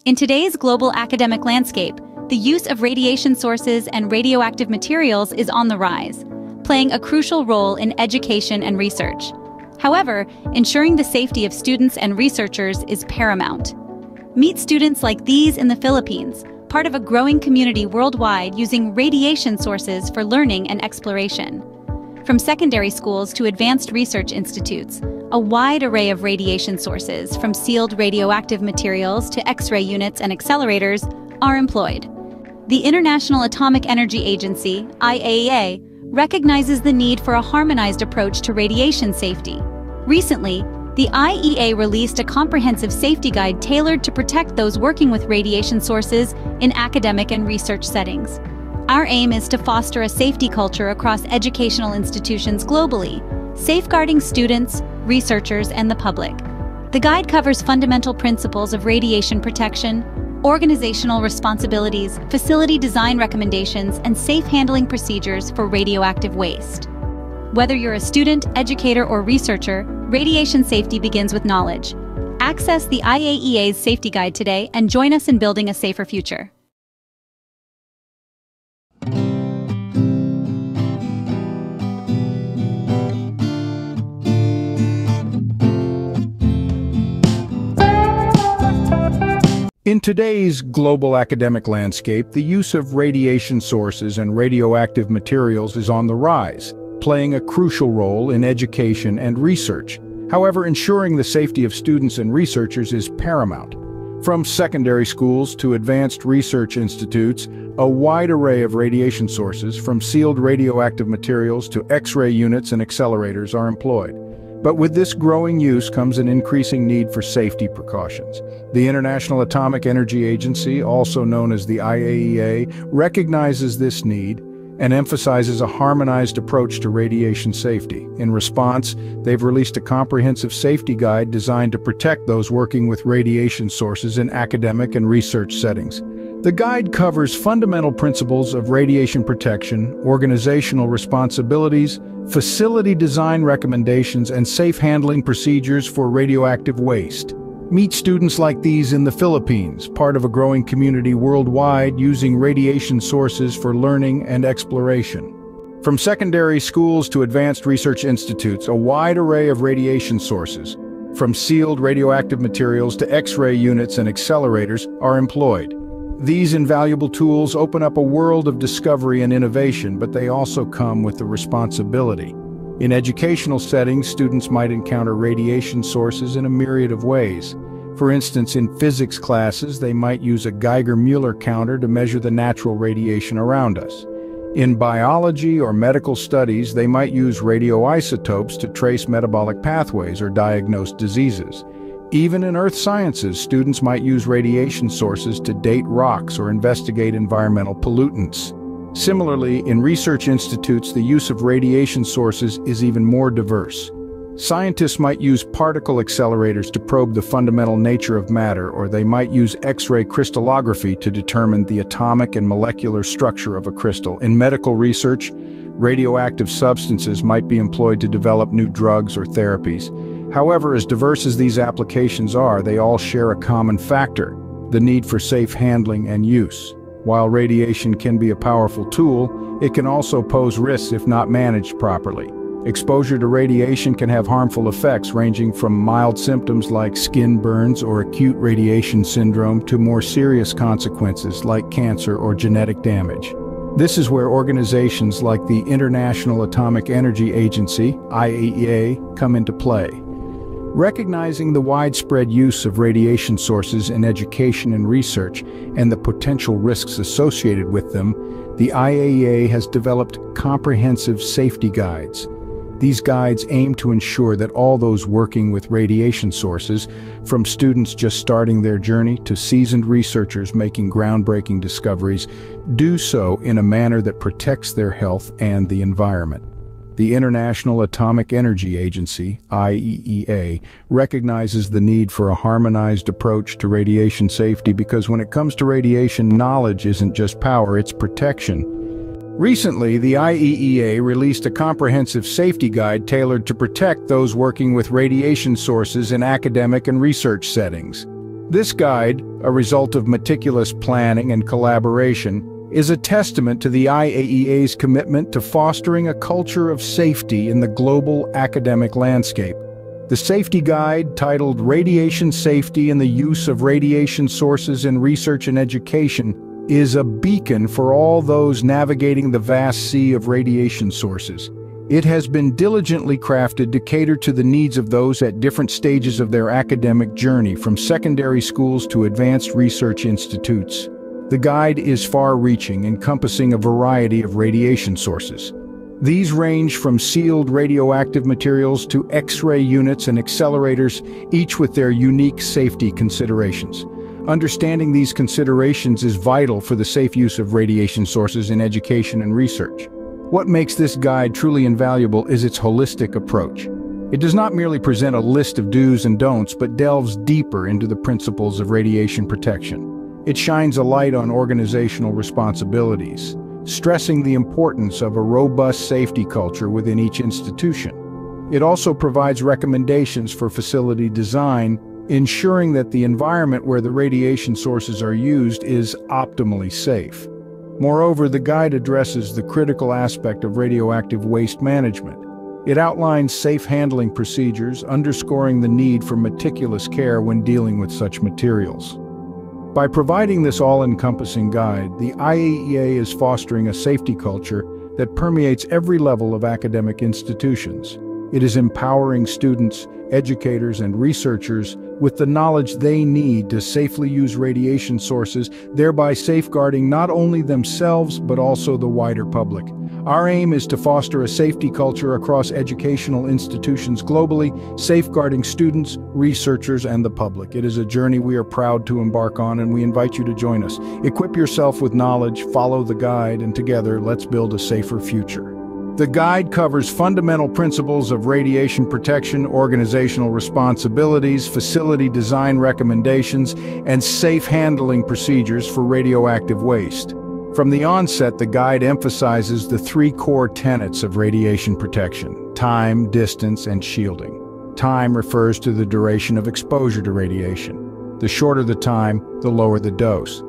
In today's global academic landscape, the use of radiation sources and radioactive materials is on the rise, playing a crucial role in education and research. However, ensuring the safety of students and researchers is paramount. Meet students like these in the Philippines, part of a growing community worldwide using radiation sources for learning and exploration. From secondary schools to advanced research institutes, a wide array of radiation sources, from sealed radioactive materials to X-ray units and accelerators, are employed. The International Atomic Energy Agency, IAEA, recognizes the need for a harmonized approach to radiation safety. Recently, the IAEA released a comprehensive safety guide tailored to protect those working with radiation sources in academic and research settings. Our aim is to foster a safety culture across educational institutions globally, safeguarding students, researchers, and the public. The guide covers fundamental principles of radiation protection, organizational responsibilities, facility design recommendations, and safe handling procedures for radioactive waste. Whether you're a student, educator, or researcher, radiation safety begins with knowledge. Access the IAEA's safety guide today and join us in building a safer future. In today's global academic landscape, the use of radiation sources and radioactive materials is on the rise, playing a crucial role in education and research. However, ensuring the safety of students and researchers is paramount. From secondary schools to advanced research institutes, a wide array of radiation sources, from sealed radioactive materials to X-ray units and accelerators, are employed. But with this growing use comes an increasing need for safety precautions. The International Atomic Energy Agency, also known as the IAEA, recognizes this need and emphasizes a harmonized approach to radiation safety. In response, they've released a comprehensive safety guide designed to protect those working with radiation sources in academic and research settings. The guide covers fundamental principles of radiation protection, organizational responsibilities, facility design recommendations, and safe handling procedures for radioactive waste. Meet students like these in the Philippines, part of a growing community worldwide using radiation sources for learning and exploration. From secondary schools to advanced research institutes, a wide array of radiation sources, from sealed radioactive materials to X-ray units and accelerators, are employed. These invaluable tools open up a world of discovery and innovation, but they also come with the responsibility. In educational settings, students might encounter radiation sources in a myriad of ways. For instance, in physics classes, they might use a Geiger-Müller counter to measure the natural radiation around us. In biology or medical studies, they might use radioisotopes to trace metabolic pathways or diagnose diseases. Even in earth sciences, students might use radiation sources to date rocks or investigate environmental pollutants. Similarly, in research institutes, the use of radiation sources is even more diverse. Scientists might use particle accelerators to probe the fundamental nature of matter, or they might use X-ray crystallography to determine the atomic and molecular structure of a crystal. In medical research, radioactive substances might be employed to develop new drugs or therapies. However, as diverse as these applications are, they all share a common factor: the need for safe handling and use. While radiation can be a powerful tool, it can also pose risks if not managed properly. Exposure to radiation can have harmful effects ranging from mild symptoms like skin burns or acute radiation syndrome to more serious consequences like cancer or genetic damage. This is where organizations like the International Atomic Energy Agency, IAEA, come into play. Recognizing the widespread use of radiation sources in education and research and the potential risks associated with them, the IAEA has developed comprehensive safety guides. These guides aim to ensure that all those working with radiation sources, from students just starting their journey to seasoned researchers making groundbreaking discoveries, do so in a manner that protects their health and the environment. The International Atomic Energy Agency, IAEA, recognizes the need for a harmonized approach to radiation safety because when it comes to radiation, knowledge isn't just power, it's protection. Recently, the IAEA released a comprehensive safety guide tailored to protect those working with radiation sources in academic and research settings. This guide, a result of meticulous planning and collaboration, is a testament to the IAEA's commitment to fostering a culture of safety in the global academic landscape. The safety guide, titled Radiation Safety and the Use of Radiation Sources in Research and Education, is a beacon for all those navigating the vast sea of radiation sources. It has been diligently crafted to cater to the needs of those at different stages of their academic journey, from secondary schools to advanced research institutes. The guide is far-reaching, encompassing a variety of radiation sources. These range from sealed radioactive materials to X-ray units and accelerators, each with their unique safety considerations. Understanding these considerations is vital for the safe use of radiation sources in education and research. What makes this guide truly invaluable is its holistic approach. It does not merely present a list of do's and don'ts, but delves deeper into the principles of radiation protection. It shines a light on organizational responsibilities, stressing the importance of a robust safety culture within each institution. It also provides recommendations for facility design, ensuring that the environment where the radiation sources are used is optimally safe. Moreover, the guide addresses the critical aspect of radioactive waste management. It outlines safe handling procedures, underscoring the need for meticulous care when dealing with such materials. By providing this all-encompassing guide, the IAEA is fostering a safety culture that permeates every level of academic institutions. It is empowering students, educators, and researchers with the knowledge they need to safely use radiation sources, thereby safeguarding not only themselves but also the wider public. Our aim is to foster a safety culture across educational institutions globally, safeguarding students, researchers, and the public. It is a journey we are proud to embark on, and we invite you to join us. Equip yourself with knowledge, follow the guide, and together, let's build a safer future. The guide covers fundamental principles of radiation protection, organizational responsibilities, facility design recommendations, and safe handling procedures for radioactive waste. From the onset, the guide emphasizes the three core tenets of radiation protection: time, distance, and shielding. Time refers to the duration of exposure to radiation. The shorter the time, the lower the dose.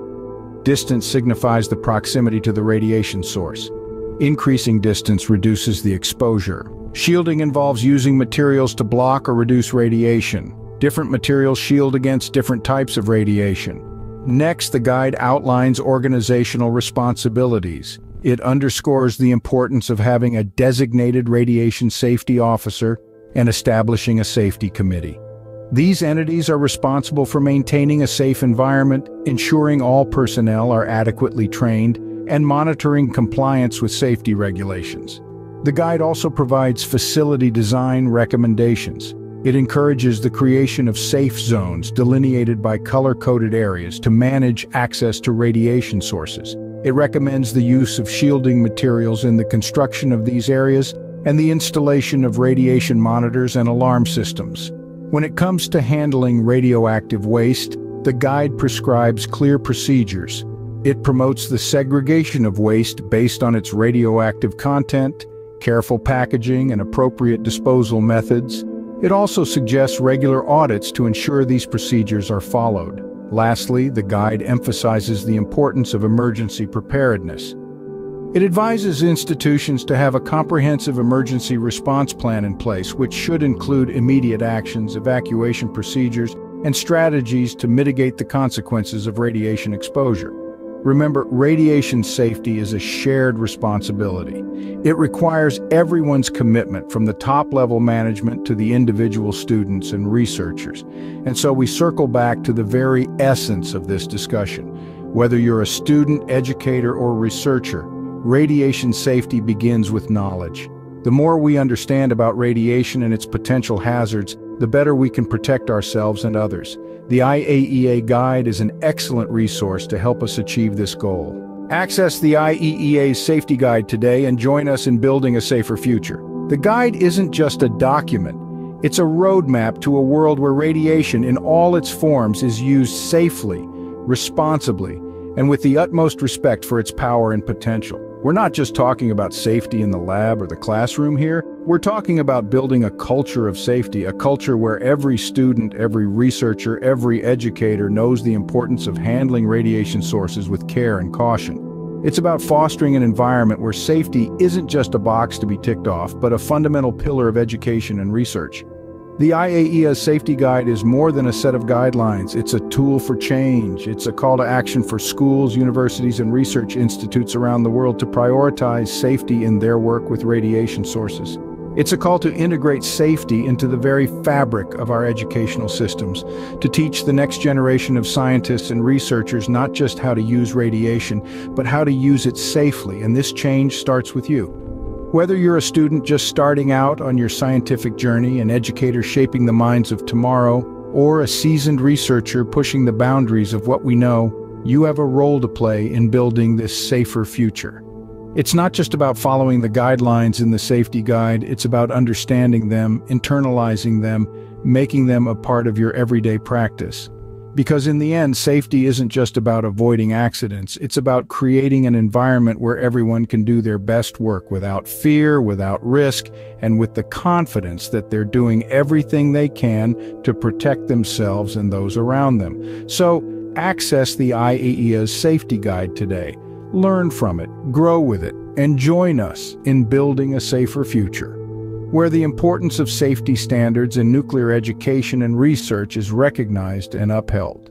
Distance signifies the proximity to the radiation source. Increasing distance reduces the exposure. Shielding involves using materials to block or reduce radiation. Different materials shield against different types of radiation. Next, the guide outlines organizational responsibilities. It underscores the importance of having a designated radiation safety officer and establishing a safety committee. These entities are responsible for maintaining a safe environment, ensuring all personnel are adequately trained, and monitoring compliance with safety regulations. The guide also provides facility design recommendations. It encourages the creation of safe zones delineated by color-coded areas to manage access to radiation sources. It recommends the use of shielding materials in the construction of these areas and the installation of radiation monitors and alarm systems. When it comes to handling radioactive waste, the guide prescribes clear procedures. It promotes the segregation of waste based on its radioactive content, careful packaging, and appropriate disposal methods. It also suggests regular audits to ensure these procedures are followed. Lastly, the guide emphasizes the importance of emergency preparedness. It advises institutions to have a comprehensive emergency response plan in place, which should include immediate actions, evacuation procedures, and strategies to mitigate the consequences of radiation exposure. Remember, radiation safety is a shared responsibility. It requires everyone's commitment, from the top-level management to the individual students and researchers. And so we circle back to the very essence of this discussion. Whether you're a student, educator, or researcher, radiation safety begins with knowledge. The more we understand about radiation and its potential hazards, the better we can protect ourselves and others. The IAEA Guide is an excellent resource to help us achieve this goal. Access the IAEA's Safety Guide today and join us in building a safer future. The guide isn't just a document, it's a roadmap to a world where radiation in all its forms is used safely, responsibly, and with the utmost respect for its power and potential. We're not just talking about safety in the lab or the classroom here. We're talking about building a culture of safety, a culture where every student, every researcher, every educator knows the importance of handling radiation sources with care and caution. It's about fostering an environment where safety isn't just a box to be ticked off, but a fundamental pillar of education and research. The IAEA Safety Guide is more than a set of guidelines. It's a tool for change. It's a call to action for schools, universities, and research institutes around the world to prioritize safety in their work with radiation sources. It's a call to integrate safety into the very fabric of our educational systems, to teach the next generation of scientists and researchers not just how to use radiation, but how to use it safely, and this change starts with you. Whether you're a student just starting out on your scientific journey, an educator shaping the minds of tomorrow, or a seasoned researcher pushing the boundaries of what we know, you have a role to play in building this safer future. It's not just about following the guidelines in the safety guide, it's about understanding them, internalizing them, making them a part of your everyday practice. Because in the end, safety isn't just about avoiding accidents, it's about creating an environment where everyone can do their best work without fear, without risk, and with the confidence that they're doing everything they can to protect themselves and those around them. So, access the IAEA's safety guide today. Learn from it, grow with it, and join us in building a safer future, where the importance of safety standards in nuclear education and research is recognized and upheld.